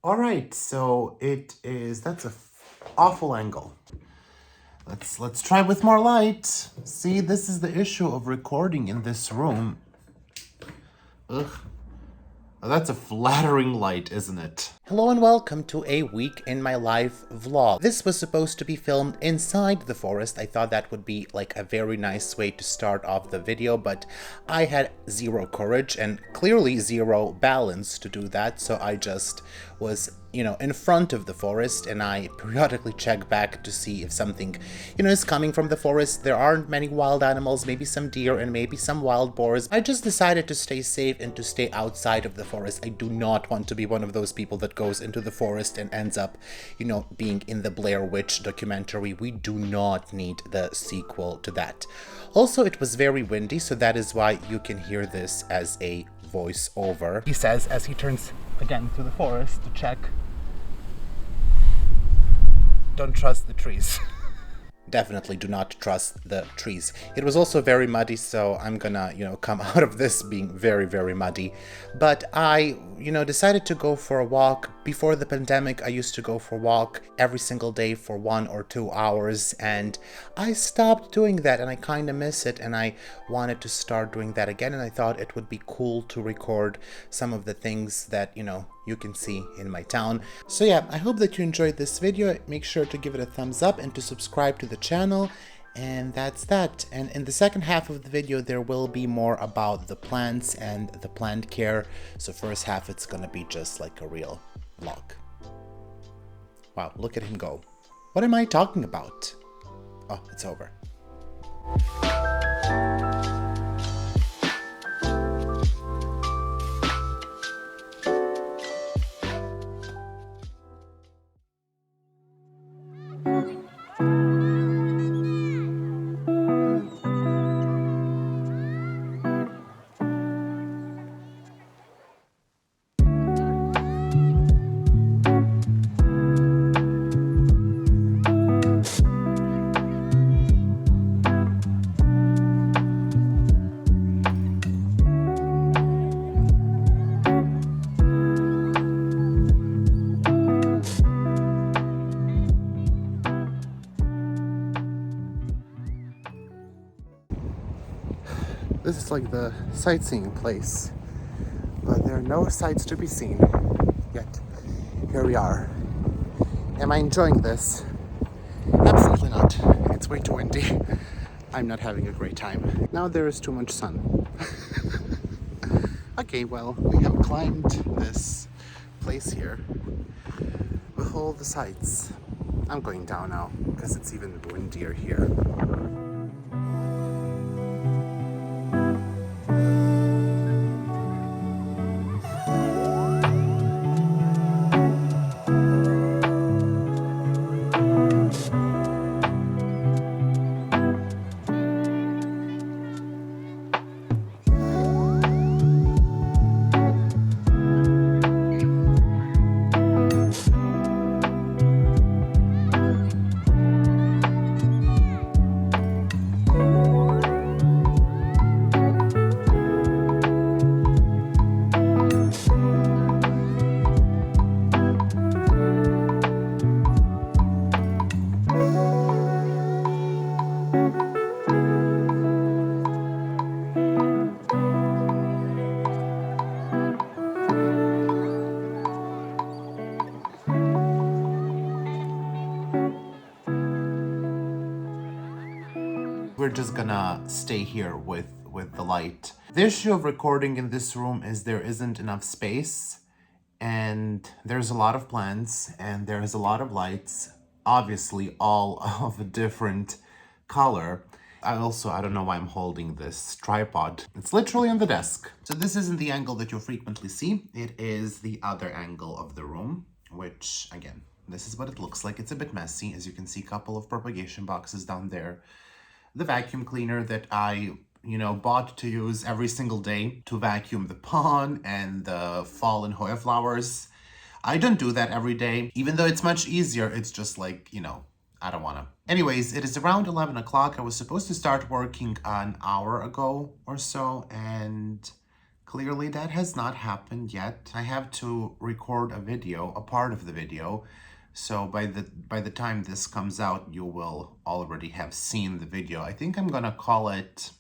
All right, so that's a awful angle. Let's try with more light. See, this is the issue of recording in this room. Ugh. That's a flattering light, isn't it? Hello and welcome to a week in my life vlog. This was supposed to be filmed inside the forest. I thought that would be like a very nice way to start off the video, but I had zero courage and clearly zero balance to do that, so I just was in front of the forest, and I periodically check back to see if something, is coming from the forest. There aren't many wild animals, maybe some deer and maybe some wild boars. I just decided to stay safe and to stay outside of the forest. I do not want to be one of those people that goes into the forest and ends up, being in the Blair Witch documentary. We do not need the sequel to that. Also, it was very windy, so that is why you can hear this as a voiceover. He says as he turns again to the forest to check. Don't trust the trees. Definitely do not trust the trees. It was also very muddy, so I'm gonna, come out of this being very, very muddy. But I, decided to go for a walk. Before the pandemic, I used to go for a walk every single day for 1 or 2 hours, and I stopped doing that, and I kind of miss it, and I wanted to start doing that again, and I thought it would be cool to record some of the things that, you can see in my town. So yeah, I hope that you enjoyed this video. Make sure to give it a thumbs up and to subscribe to the channel. And that's that. And in the second half of the video, there will be more about the plants and the plant care. So first half, it's gonna be just like a real vlog. Wow, look at him go. What am I talking about? Oh, it's over. This is like the sightseeing place, but there are no sights to be seen yet. Here we are. Am I enjoying this? Absolutely not. It's way too windy. I'm not having a great time. Now there is too much sun. Okay, well, we have climbed this place here with all the sights. I'm going down now because it's even windier here. We're just gonna stay here with the light. The issue of recording in this room is there isn't enough space, and there's a lot of plants and there's a lot of lights, obviously all of a different color. I don't know why I'm holding this tripod. It's literally on the desk. So this isn't the angle that you'll frequently see. It is the other angle of the room, which again, this is what it looks like. It's a bit messy. As you can see, a couple of propagation boxes down there. The vacuum cleaner that I, bought to use every single day to vacuum the pond and the fallen Hoya flowers. I don't do that every day. Even though it's much easier, it's just like, I don't wanna. Anyways, it is around 11 o'clock. I was supposed to start working an hour ago or so, and Clearly that has not happened yet. I have to record a video, a part of the video. So by the time this comes out, you will already have seen the video. I think I'm gonna call it,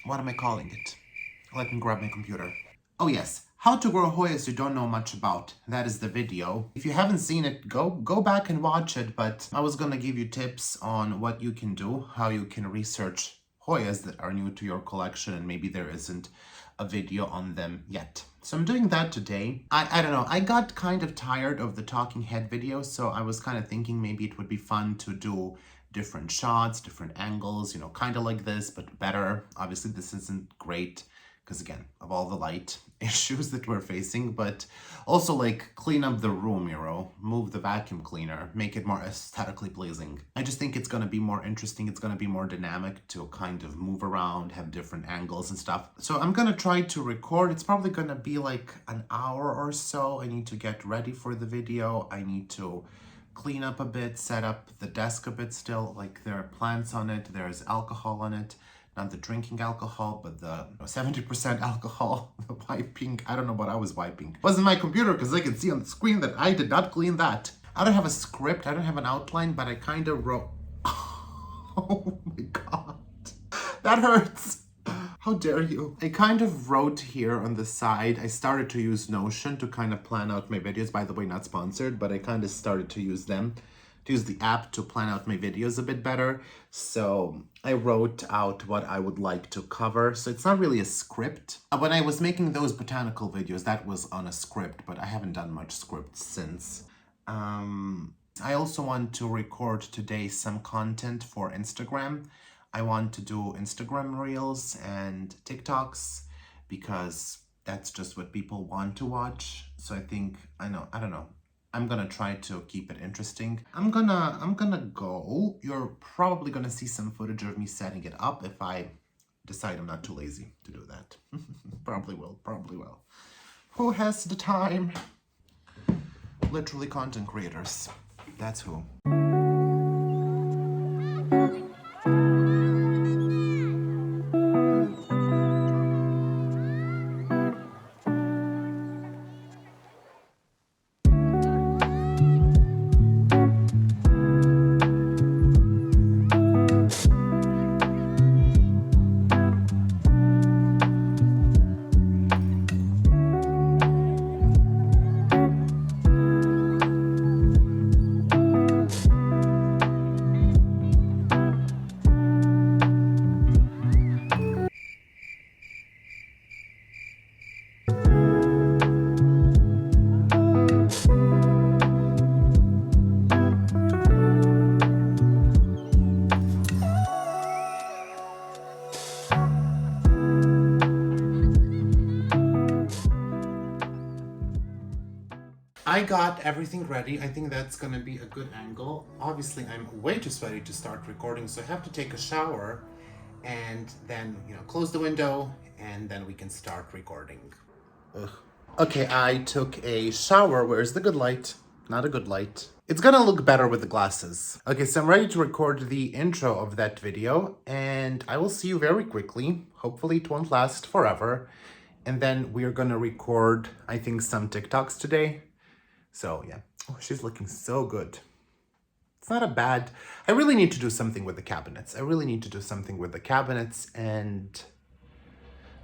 what am I calling it? Let me grab my computer. Oh yes, how to grow Hoyas you don't know much about. That is the video. If you haven't seen it, go back and watch it, but I was gonna give you tips on what you can do, how you can research Hoyas that are new to your collection and maybe there isn't a video on them yet. So I'm doing that today. I don't know, I got kind of tired of the talking head videos, so I was kind of thinking maybe it would be fun to do different shots, different angles, you know, kind of like this, but better. Obviously this isn't great because again, of all the light issues that we're facing, but also like clean up the room, you know, move the vacuum cleaner, make it more aesthetically pleasing. I just think it's going to be more interesting. It's going to be more dynamic to kind of move around, have different angles and stuff. So I'm going to try to record. It's probably going to be like an hour or so. I need to get ready for the video. I need to clean up a bit, set up the desk a bit still, like there are plants on it, there's alcohol on it. Not the drinking alcohol, but the 70% alcohol, the wiping. I don't know what I was wiping. It wasn't my computer because I can see on the screen that I did not clean that. I don't have a script, I don't have an outline, but I kind of wrote... Oh my god. That hurts. How dare you? I kind of wrote here on the side. I started to use Notion to kind of plan out my videos. By the way, not sponsored, but I kind of started to use them. To use the app to plan out my videos a bit better. So I wrote out what I would like to cover. So it's not really a script. When I was making those botanical videos, that was on a script, but I haven't done much script since. I also want to record today some content for Instagram. I want to do Instagram Reels and TikToks because that's just what people want to watch. So I think, I don't know. I'm gonna try to keep it interesting. I'm gonna go. You're probably gonna see some footage of me setting it up if I decide I'm not too lazy to do that. Probably will. Who has the time? Literally content creators. That's who. I got everything ready. I think that's gonna be a good angle. Obviously, I'm way too sweaty to start recording, so I have to take a shower and then, you know, close the window and then we can start recording. Ugh. Okay, I took a shower. Where's the good light? Not a good light. It's gonna look better with the glasses. Okay, so I'm ready to record the intro of that video and I will see you very quickly. Hopefully it won't last forever. And then we're gonna record, I think, some TikToks today. So yeah, oh, she's looking so good. It's not a bad, I really need to do something with the cabinets. And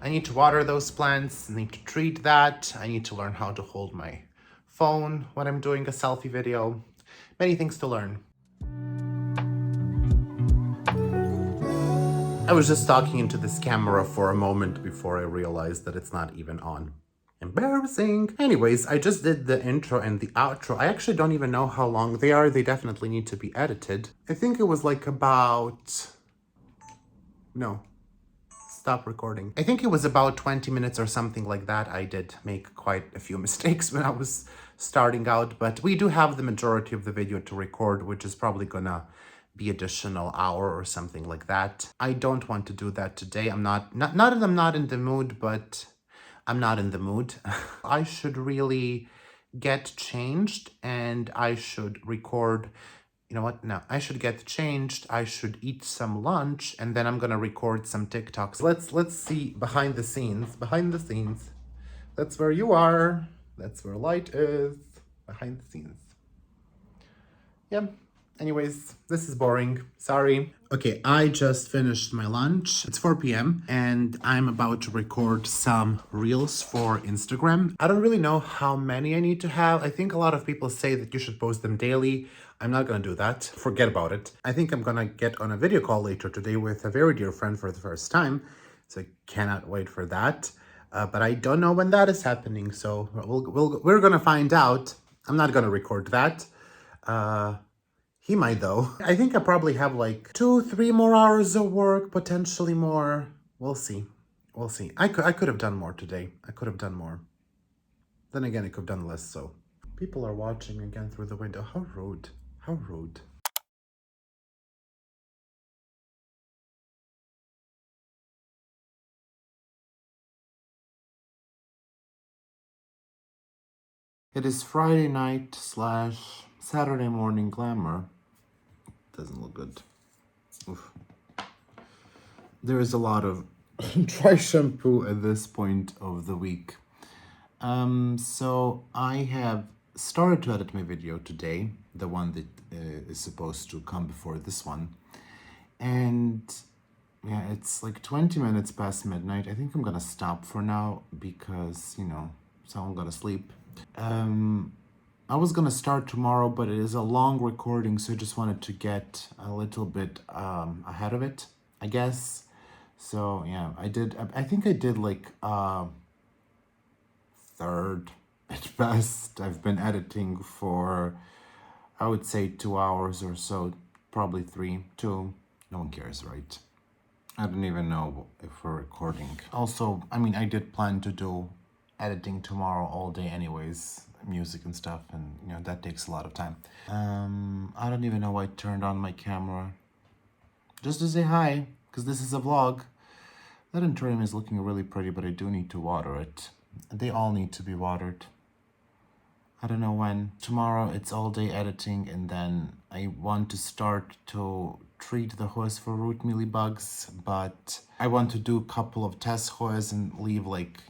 I need to water those plants, I need to treat that. I need to learn how to hold my phone when I'm doing a selfie video. Many things to learn. I was just talking into this camera for a moment before I realized that it's not even on. Embarrassing. Anyways, I just did the intro and the outro. I actually don't even know how long they are. They definitely need to be edited. I think it was like about... No. Stop recording. I think it was about 20 minutes or something like that. I did make quite a few mistakes when I was starting out, but we do have the majority of the video to record, which is probably gonna be additional hour or something like that. I don't want to do that today. Not that I'm not in the mood, but I'm not in the mood. I should really get changed and I should record You know what? No, I should get changed. I should eat some lunch, and then I'm gonna record some TikToks. Let's see behind the scenes. Behind the scenes. That's where you are. That's where light is. Behind the scenes. Yeah. Anyways, this is boring. Sorry. Okay, I just finished my lunch. It's 4 p.m. and I'm about to record some reels for Instagram. I don't really know how many I need to have. I think a lot of people say that you should post them daily. I'm not gonna do that. Forget about it. I think I'm gonna get on a video call later today with a very dear friend for the first time. So I cannot wait for that. But I don't know when that is happening. So we're gonna find out. I'm not gonna record that. He might though. I think I probably have like 2-3 more hours of work, potentially more. We'll see. We'll see. I could have done more today. I could have done more. Then again, I could have done less, so. People are watching again through the window. How rude. How rude. It is Friday night / Saturday morning glamour. Doesn't look good. Oof. There is a lot of dry shampoo at this point of the week. So I have started to edit my video today, the one that is supposed to come before this one. And yeah, it's like 20 minutes past midnight. I think I'm gonna stop for now because, so I'm gonna sleep. I was gonna start tomorrow, but it is a long recording, so I just wanted to get a little bit ahead of it, I guess. So yeah, I think I did like third at best. I've been editing for, I would say 2 hours or so, probably 3, 2. No one cares, right? I don't even know if we're recording. Also, I mean, I did plan to do editing tomorrow all day anyways, music and stuff, and that takes a lot of time. I don't even know why I turned on my camera. Just to say hi, because this is a vlog. That anthurium is looking really pretty, but I do need to water it. They all need to be watered. I don't know when. Tomorrow it's all day editing, and then I want to start to treat the horse for root mealybugs, but I want to do a couple of test horses and leave like,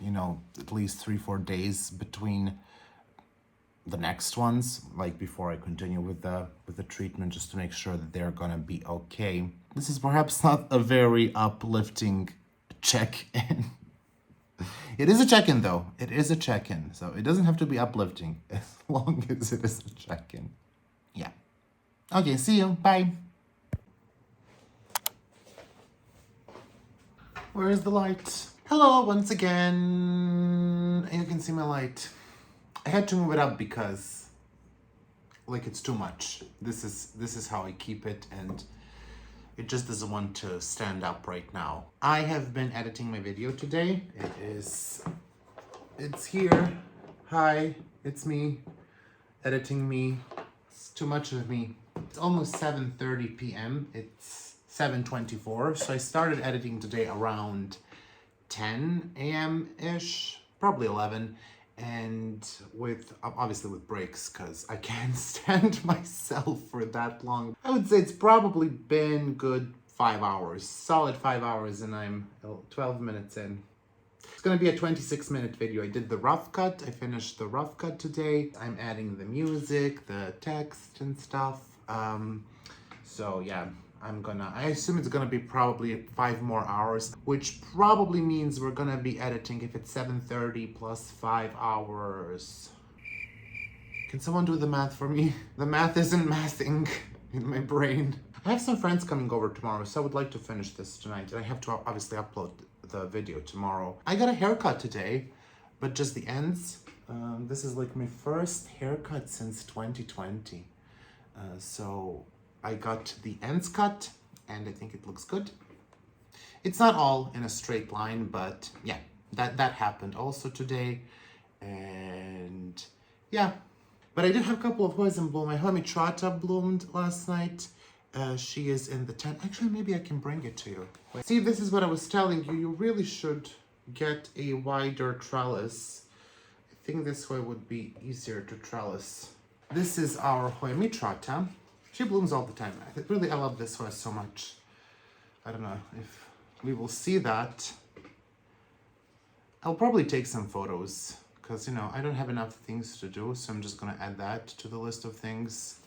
at least 3-4 days between the next ones, like before I continue with the treatment, just to make sure that they're gonna be okay. This is perhaps not a very uplifting check-in. It is a check-in though. It is a check-in. So it doesn't have to be uplifting as long as it is a check-in. Yeah. Okay, see you. Bye. Where is the light? Hello once again. You can see my light. I had to move it up because it's too much. This is how I keep it, and it just doesn't want to stand up right now. I have been editing my video today. It's here. Hi, it's me. Editing me. It's too much of me. It's almost 7:30 p.m. It's 7:24. So I started editing today around 10 a.m.-ish, probably 11. And obviously with breaks, because I can't stand myself for that long. I would say it's probably been good 5 hours, solid 5 hours, and I'm 12 minutes in. It's gonna be a 26-minute video. I did the rough cut. I finished the rough cut today. I'm adding the music, the text and stuff. So yeah. I assume it's gonna be probably 5 more hours, which probably means we're gonna be editing if it's 7:30 plus 5 hours. Can someone do the math for me? The math isn't mathing in my brain. I have some friends coming over tomorrow, so I would like to finish this tonight. And I have to obviously upload the video tomorrow. I got a haircut today, but just the ends. This is like my first haircut since 2020. So I got the ends cut, and I think it looks good. It's not all in a straight line, but yeah, that happened also today. And yeah, but I did have a couple of poison bloom. My Hemitrata bloomed last night. She is in the tent. Actually, maybe I can bring it to you. Wait. See, this is what I was telling you. You really should get a wider trellis. I think this way would be easier to trellis. This is our Hemitrata. She blooms all the time. Really, I love this vase so much. I don't know if we will see that. I'll probably take some photos because, you know, I don't have enough things to do, so I'm just gonna add that to the list of things.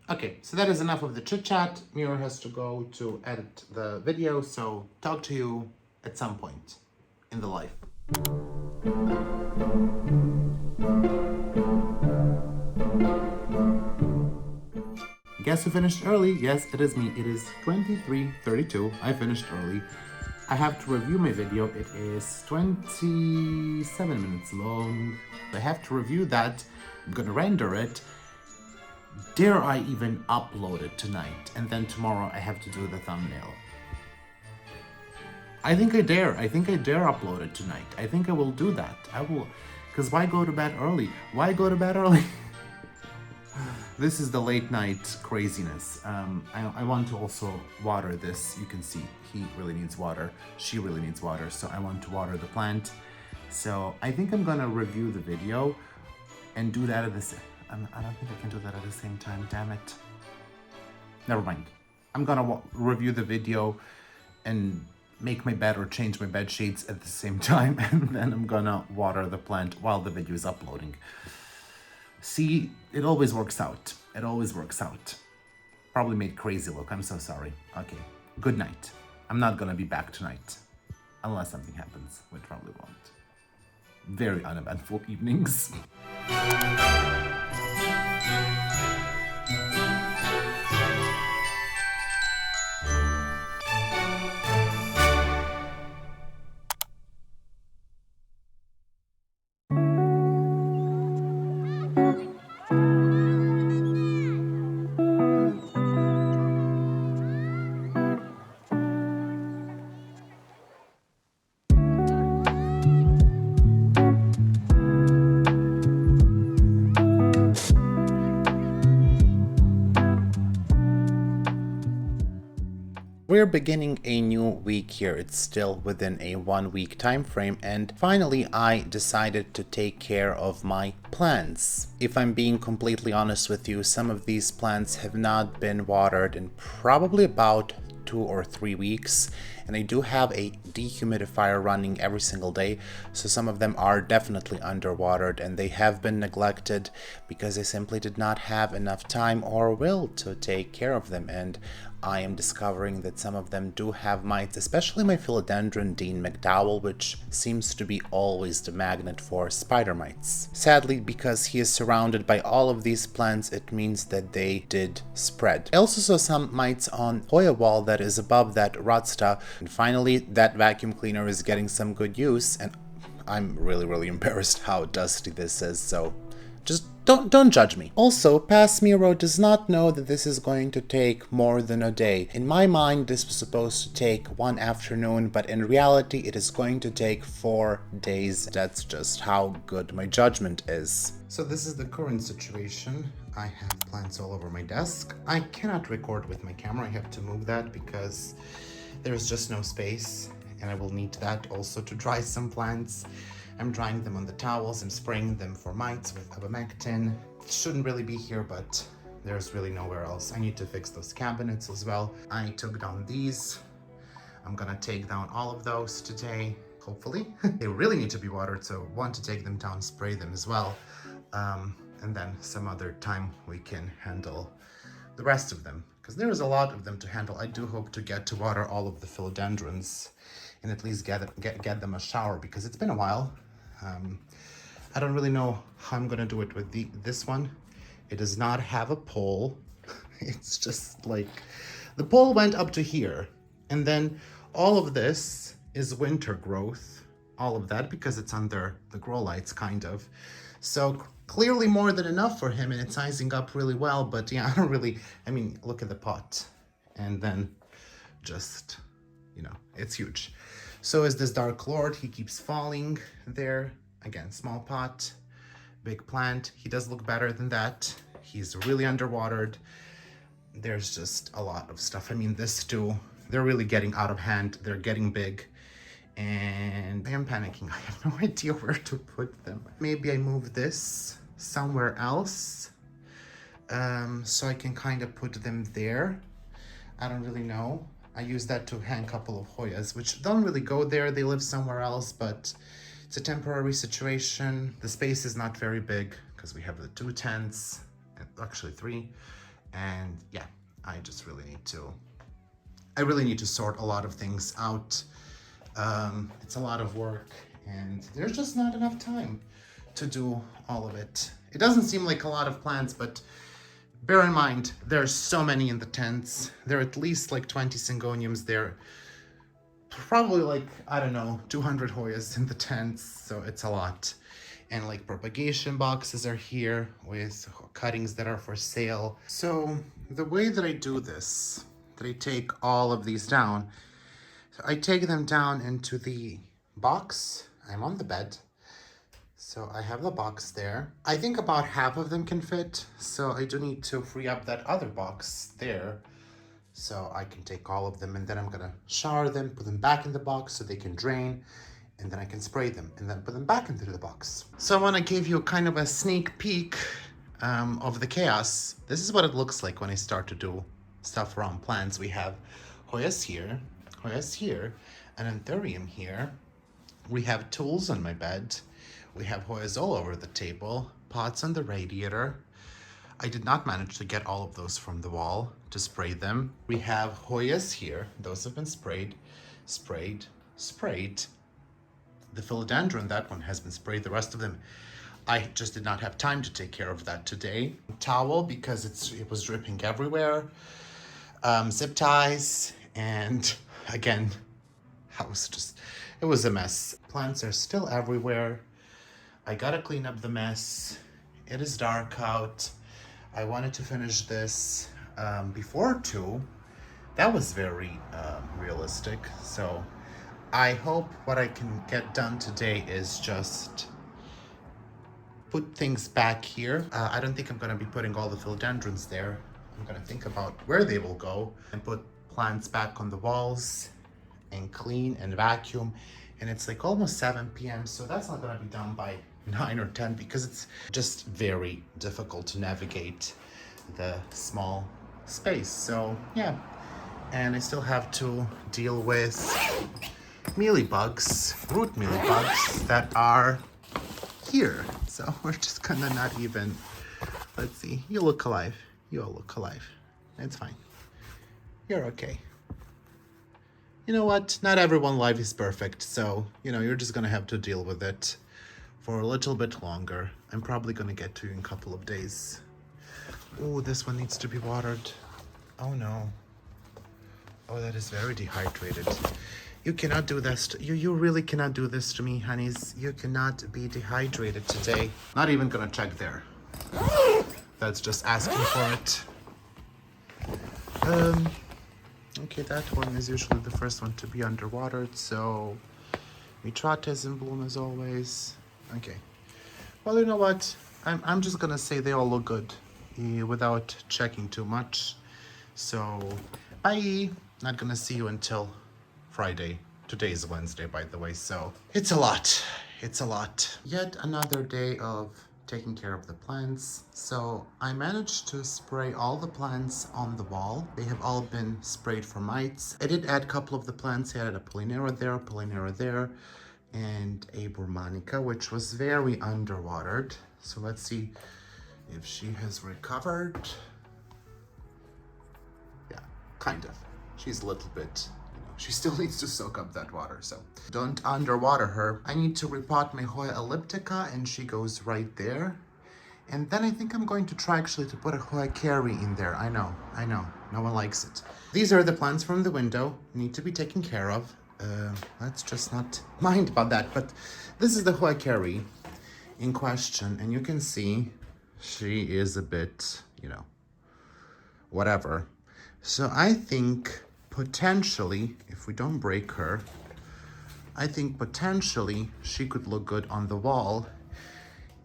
Okay, so that is enough of the chit chat. Mira has to go to edit the video, so talk to you at some point in the life. Guess who finished early? Yes, it is me. It is 23:32. I finished early. I have to review my video. It is 27 minutes long. I have to review that. I'm gonna render it. Dare I even upload it tonight? And then tomorrow I have to do the thumbnail. I think I dare. I think I dare upload it tonight. I think I will do that. I will. Because why go to bed early? Why go to bed early? This is the late night craziness. I want to also water this. You can see he really needs water. She really needs water. So I want to water the plant. So I think I'm gonna review the video and do that at the same. I don't think I can do that at the same time. Damn it. Never mind. I'm gonna review the video and make my bed or change my bed sheets at the same time, and then I'm gonna water the plant while the video is uploading. See, it always works out. It always works out. Probably made crazy look. I'm so sorry. Okay. Good night. I'm not gonna be back tonight. Unless something happens, which probably won't. Very uneventful evenings. We're beginning a new week here. It's still within a 1-week time frame, and finally I decided to take care of my plants. If I'm being completely honest with you, some of these plants have not been watered in probably about 2 or 3 weeks, and I do have a dehumidifier running every single day, so some of them are definitely underwatered and they have been neglected because I simply did not have enough time or will to take care of them. And I am discovering that some of them do have mites, especially my philodendron Dean McDowell, which seems to be always the magnet for spider mites. Sadly, because he is surrounded by all of these plants, it means that they did spread. I also saw some mites on Hoya wall that is above that rotsta, and finally that vacuum cleaner is getting some good use, and I'm really embarrassed how dusty this is, so just don't judge me. Also, Pasmiro does not know that this is going to take more than a day. In my mind, this was supposed to take 1 afternoon, but in reality, it is going to take 4 days. That's just how good my judgment is. So this is the current situation. I have plants all over my desk. I cannot record with my camera. I have to move that because there's just no space, and I will need that also to dry some plants. I'm drying them on the towels. I'm spraying them for mites with abamectin. It shouldn't really be here, but there's really nowhere else. I need to fix those cabinets as well. I took down these. I'm gonna take down all of those today, hopefully. They really need to be watered, so want to take them down, spray them as well. And then some other time we can handle the rest of them, because there is a lot of them to handle. I do hope to get to water all of the philodendrons and at least get them a shower, because it's been a while. I don't really know how I'm gonna do it with this one. It does not have a pole. It's just like, the pole went up to here, and then all of this is winter growth, all of that, because it's under the grow lights, kind of. So clearly more than enough for him, and it's sizing up really well, but yeah, I mean, look at the pot, and then just, you know, it's huge. So is this Dark Lord. He keeps falling there. Again, small pot, big plant. He does look better than that. He's really underwatered. There's just a lot of stuff. I mean, this too, they're really getting out of hand. They're getting big, and I am panicking. I have no idea where to put them. Maybe I move this somewhere else. So I can kind of put them there. I don't really know. I use that to hang a couple of Hoyas, which don't really go there. They live somewhere else, but it's a temporary situation. The space is not very big because we have the 2 tents, actually 3. And yeah, I really need to sort a lot of things out. It's a lot of work and there's just not enough time to do all of it. It doesn't seem like a lot of plants, but bear in mind, there's so many in the tents. There are at least like 20 syngoniums there. Probably like, I don't know, 200 Hoyas in the tents, so it's a lot. And like propagation boxes are here with cuttings that are for sale. So the way that I do this, that I take all of these down, so I take them down into the box. I'm on the bed. So I have the box there. I think about half of them can fit, so I do need to free up that other box there so I can take all of them, and then I'm gonna shower them, put them back in the box so they can drain, and then I can spray them and then put them back into the box. So I wanna give you kind of a sneak peek of the chaos. This is what it looks like when I start to do stuff around plants. We have Hoyas here, an anthurium here. We have tools on my bed. We have Hoyas all over the table, pots on the radiator. I did not manage to get all of those from the wall to spray them. We have Hoyas here. Those have been sprayed. The philodendron, that one has been sprayed. The rest of them, I just did not have time to take care of that today. Towel, because it was dripping everywhere. Zip ties, and again, it was a mess. Plants are still everywhere. I gotta clean up the mess. It is dark out. I wanted to finish this before 2. That was very realistic. So I hope what I can get done today is just put things back here. I don't think I'm gonna be putting all the philodendrons there. I'm gonna think about where they will go and put plants back on the walls and clean and vacuum. And it's like almost 7 p.m. so that's not gonna be done by 9 or 10 because it's just very difficult to navigate the small space. So yeah, and I still have to deal with mealybugs, root mealybugs that are here. So we're just gonna not even, let's see, you look alive. You all look alive. It's fine. You're okay. You know what? Not everyone's life is perfect, so, you're just gonna have to deal with it for a little bit longer. I'm probably gonna get to you in a couple of days. Oh, this one needs to be watered. Oh no. Oh, that is very dehydrated. You cannot do this. You really cannot do this to me, honeys. You cannot be dehydrated today. Not even gonna check there. That's just asking for it. Okay, that one is usually the first one to be underwatered, so Mitrata is in bloom as always. Okay. Well, you know what? I'm just gonna say they all look good without checking too much. So, bye. Not gonna see you until Friday. Today is Wednesday, by the way, so it's a lot. It's a lot. Yet another day of taking care of the plants. So I managed to spray all the plants on the wall. They have all been sprayed for mites. I did add a couple of the plants. I added a Polinera there, and a Burmanica, which was very underwatered. So let's see if she has recovered. Yeah, kind of. She's a little bit, she still needs to soak up that water, so don't underwater her. I need to repot my Hoya elliptica, and she goes right there. And then I think I'm going to try actually to put a Hoya Carey in there. I know, no one likes it. These are the plants from the window, need to be taken care of. Let's just not mind about that, but this is the Hoya Carey in question, and you can see she is a bit, whatever. So I think potentially, if we don't break her, I think potentially she could look good on the wall.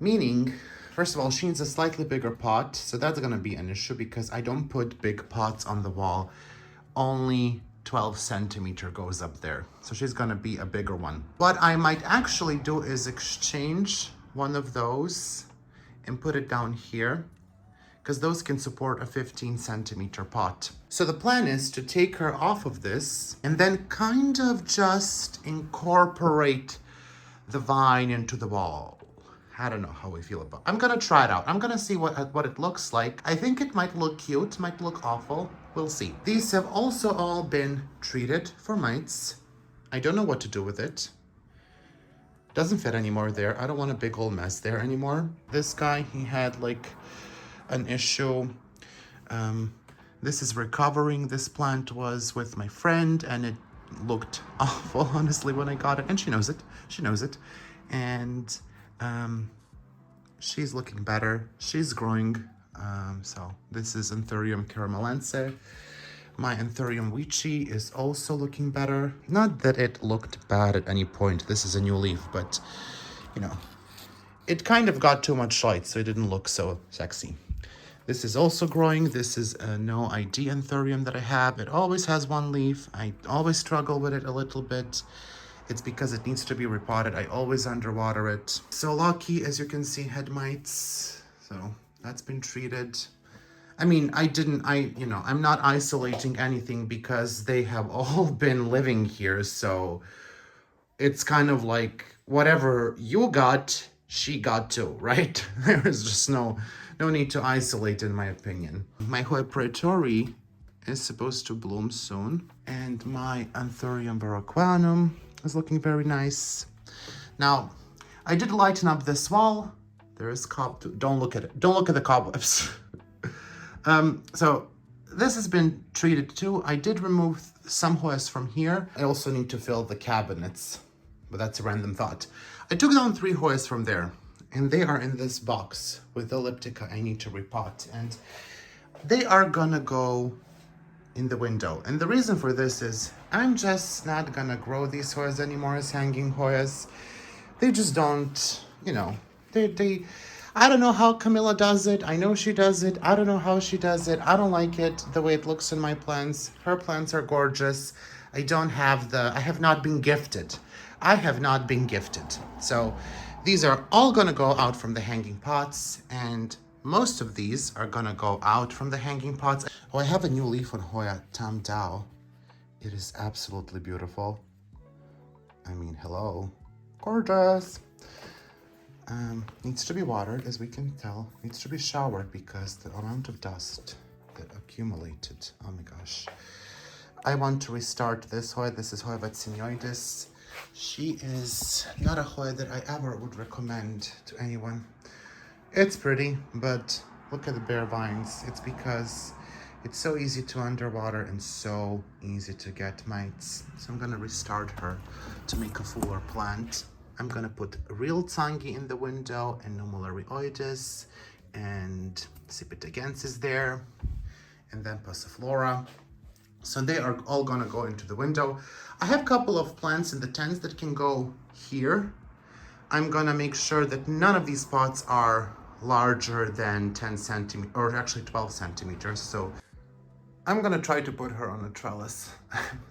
Meaning, first of all, she needs a slightly bigger pot, so that's gonna be an issue because I don't put big pots on the wall. Only 12 centimeter goes up there, so she's gonna be a bigger one. What I might actually do is exchange one of those and put it down here, because those can support a 15 centimeter pot. So the plan is to take her off of this and then kind of just incorporate the vine into the wall. I don't know how we feel about it. I'm gonna try it out. I'm gonna see what it looks like. I think it might look cute, might look awful. We'll see. These have also all been treated for mites. I don't know what to do with it. Doesn't fit anymore there. I don't want a big old mess there anymore. This guy, he had like an issue. This is recovering. This plant was with my friend and it looked awful, honestly, when I got it. And she knows it. She knows it. And she's looking better. She's growing. So this is Anthurium caramelense. My Anthurium Weechi is also looking better. Not that it looked bad at any point. This is a new leaf, but you know, it kind of got too much light, so it didn't look so sexy. This is also growing. This is a no ID Anthurium that I have. It always has one leaf. I always struggle with it a little bit. It's because it needs to be repotted. I always underwater it. So Lucky, as you can see, had mites. So that's been treated. I mean, I'm not isolating anything because they have all been living here. So it's kind of like whatever you got, she got too, right? There is just no need to isolate, in my opinion. My Hoya praetori is supposed to bloom soon. And my Anthurium baroquanum is looking very nice. Now, I did lighten up this wall. There is don't look at it. Don't look at the cobwebs. So this has been treated too. I did remove some Hoyas from here. I also need to fill the cabinets, but that's a random thought. I took down 3 Hoyas from there, and they are in this box with elliptica I need to repot, and they are gonna go in the window. And the reason for this is I'm just not gonna grow these Hoyas anymore as hanging Hoyas. They just don't, I don't know how Camilla does it. I know she does it. I don't know how she does it. I don't like it the way it looks in my plants. Her plants are gorgeous. I have not been gifted. I have not been gifted. So these are all gonna go out from the hanging pots, and most of these are gonna go out from the hanging pots. Oh, I have a new leaf on Hoya Tam Dao. It is absolutely beautiful. I mean, hello. Gorgeous. Needs to be watered, as we can tell. Needs to be showered because the amount of dust that accumulated. Oh my gosh. I want to restart this Hoya. This is Hoya vaccinoides. She is not a Hoya that I ever would recommend to anyone. It's pretty, but look at the bare vines. It's because it's so easy to underwater and so easy to get mites. So I'm gonna restart her to make a fuller plant. I'm gonna put real Tsangi in the window and Nummulariioides, and Sipitagensis there, and then Passiflora. So they are all gonna go into the window. I have a couple of plants in the tents that can go here. I'm gonna make sure that none of these pots are larger than 10 centimeters, or actually 12 centimeters. So I'm gonna try to put her on a trellis.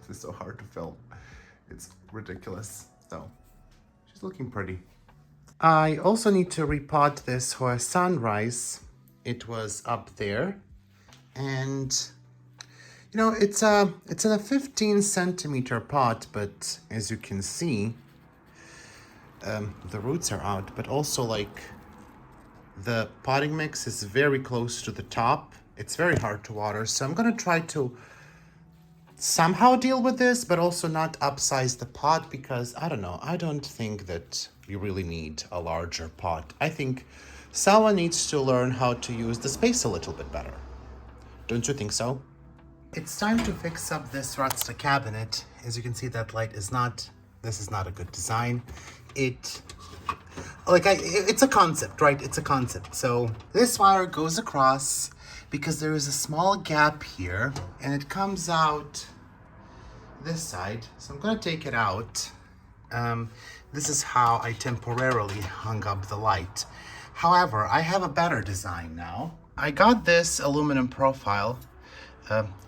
It's so hard to film. It's ridiculous. So she's looking pretty. I also need to repot this Hoya Sunrise. It was up there, and it's in a 15 centimeter pot, but as you can see, the roots are out, but also like the potting mix is very close to the top. It's very hard to water, so I'm gonna try to somehow deal with this, but also not upsize the pot, because I don't know, I don't think that you really need a larger pot. I think someone needs to learn how to use the space a little bit better. Don't you think so? It's time to fix up this Ratsta cabinet. As you can see, that light is this is not a good design. It's a concept, right? It's a concept. So this wire goes across because there is a small gap here, and it comes out this side. So I'm gonna take it out. This is how I temporarily hung up the light. However, I have a better design now. I got this aluminum profile.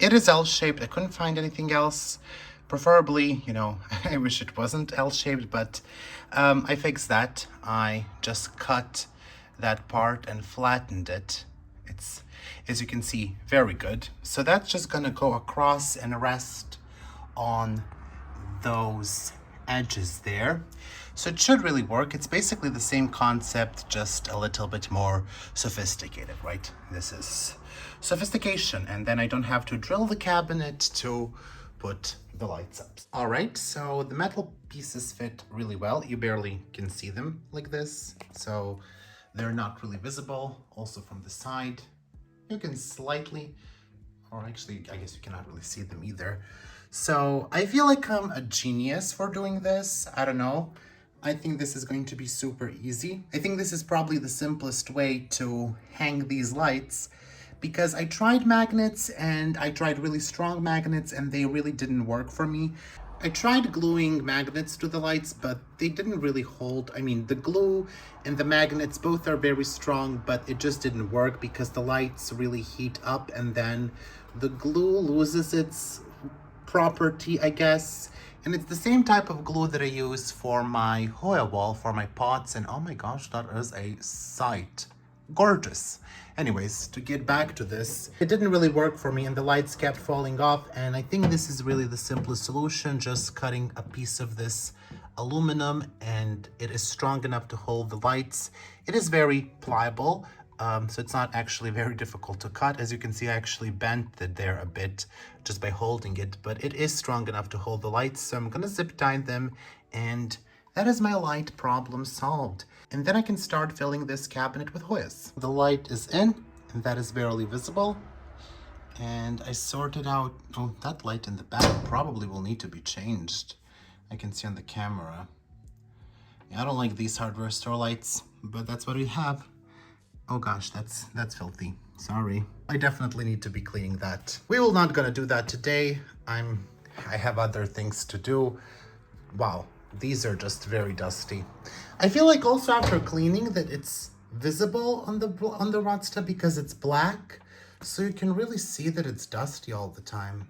It is L-shaped. I couldn't find anything else. Preferably, I wish it wasn't L-shaped, but I fixed that. I just cut that part and flattened it. It's, as you can see, very good. So that's just gonna go across and rest on those edges there. So it should really work. It's basically the same concept, just a little bit more sophisticated, right? This is sophistication, and then I don't have to drill the cabinet to put the lights up. All right, so the metal pieces fit really well. You barely can see them like this, so they're not really visible. Also from the side, you can slightly, or actually, I guess you cannot really see them either. So I feel like I'm a genius for doing this. I don't know. I think this is going to be super easy. I think this is probably the simplest way to hang these lights, because I tried magnets and I tried really strong magnets and they really didn't work for me. I tried gluing magnets to the lights, but they didn't really hold. I mean, the glue and the magnets both are very strong, but it just didn't work because the lights really heat up and then the glue loses its property, I guess. And it's the same type of glue that I use for my Hoya wall, for my pots, and oh my gosh, that is a sight. Gorgeous. Anyways, to get back to this, it didn't really work for me and the lights kept falling off, and I think this is really the simplest solution, just cutting a piece of this aluminum, and it is strong enough to hold the lights. It is very pliable, so it's not actually very difficult to cut. As you can see, I actually bent it there a bit just by holding it, but it is strong enough to hold the lights, so I'm gonna zip tie them, and that is my light problem solved. And then I can start filling this cabinet with Hoyas. The light is in, and that is barely visible. And I sorted out, oh, that light in the back probably will need to be changed. I can see on the camera. Yeah, I don't like these hardware store lights, but that's what we have. Oh gosh, that's filthy. Sorry. I definitely need to be cleaning that. We will not gonna do that today. I have other things to do. Wow. These are just very dusty. I feel like also after cleaning that it's visible on the rod step because it's black, so you can really see that it's dusty all the time.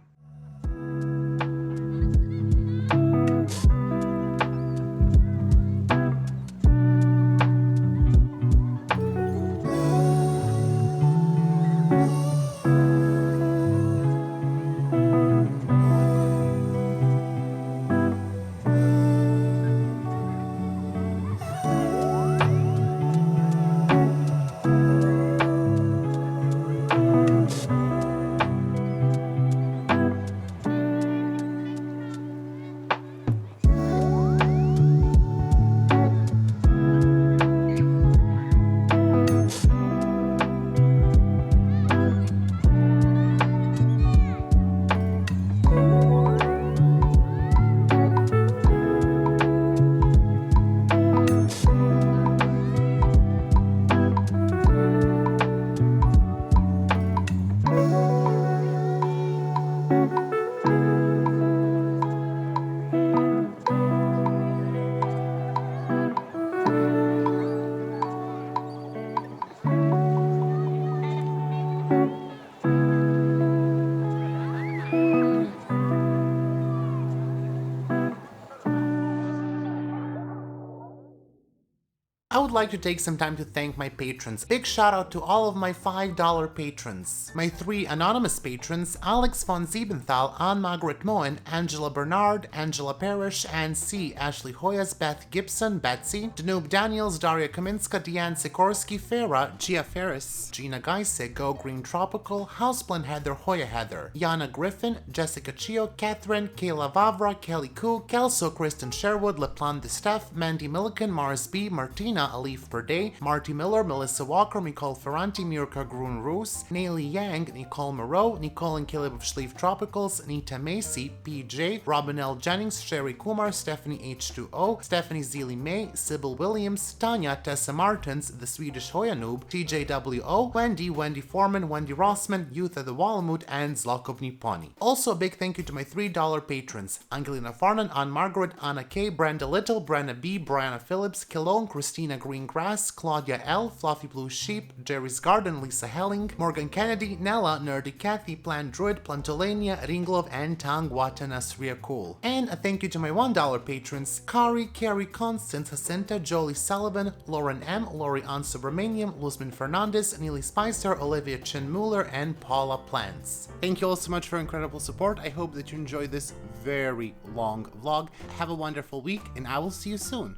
I would like to take some time to thank my patrons. Big shout out to all of my $5 patrons. My 3 anonymous patrons, Alex von Siebenthal, Anne-Margaret Moen, Angela Bernard, Angela Parrish, Ann C., Ashley Hoyas, Beth Gibson, Betsy, Danube Daniels, Daria Kaminska, Deanne Sikorsky, Farah, Gia Ferris, Gina Geise, Go Green Tropical, Houseplant Heather, Hoya Heather, Yana Griffin, Jessica Chio, Catherine, Kayla Vavra, Kelly Koo, Kelso, Kristen Sherwood, Leplan de Steph, Mandy Milliken, Mars B., Martina, Alif Perday, Marty Miller, Melissa Walker, Nicole Ferranti, Mirka Grun-Roos, Naily Yang, Nicole Moreau, Nicole and Caleb of Schleif Tropicals, Nita Macy, PJ, Robin L. Jennings, Sherry Kumar, Stephanie H2O, Stephanie Zeely May, Sybil Williams, Tanya, Tessa Martins, The Swedish Hoya Noob, TJWO, Wendy Foreman, Wendy Rossman, Youth of the Walmut, and Zlakov Niponi. Also a big thank you to my $3 patrons, Angelina Farnan, Ann Margaret, Anna K, Brenda Little, Brenna B, Brianna Phillips, Kilone, Christina Green Green Grass, Claudia L, Fluffy Blue Sheep, Jerry's Garden, Lisa Helling, Morgan Kennedy, Nella, Nerdy Kathy, Plant Druid, Plantolania, Ringlov, and Tangwata Nasria Cool. And a thank you to my $1 patrons: Kari, Carrie Constance, Jacinta, Jolie Sullivan, Lauren M, Lori Ann Subramaniam, Luzman Fernandez, Neely Spicer, Olivia Chin Mueller, and Paula Plants. Thank you all so much for incredible support. I hope that you enjoyed this very long vlog. Have a wonderful week, and I will see you soon.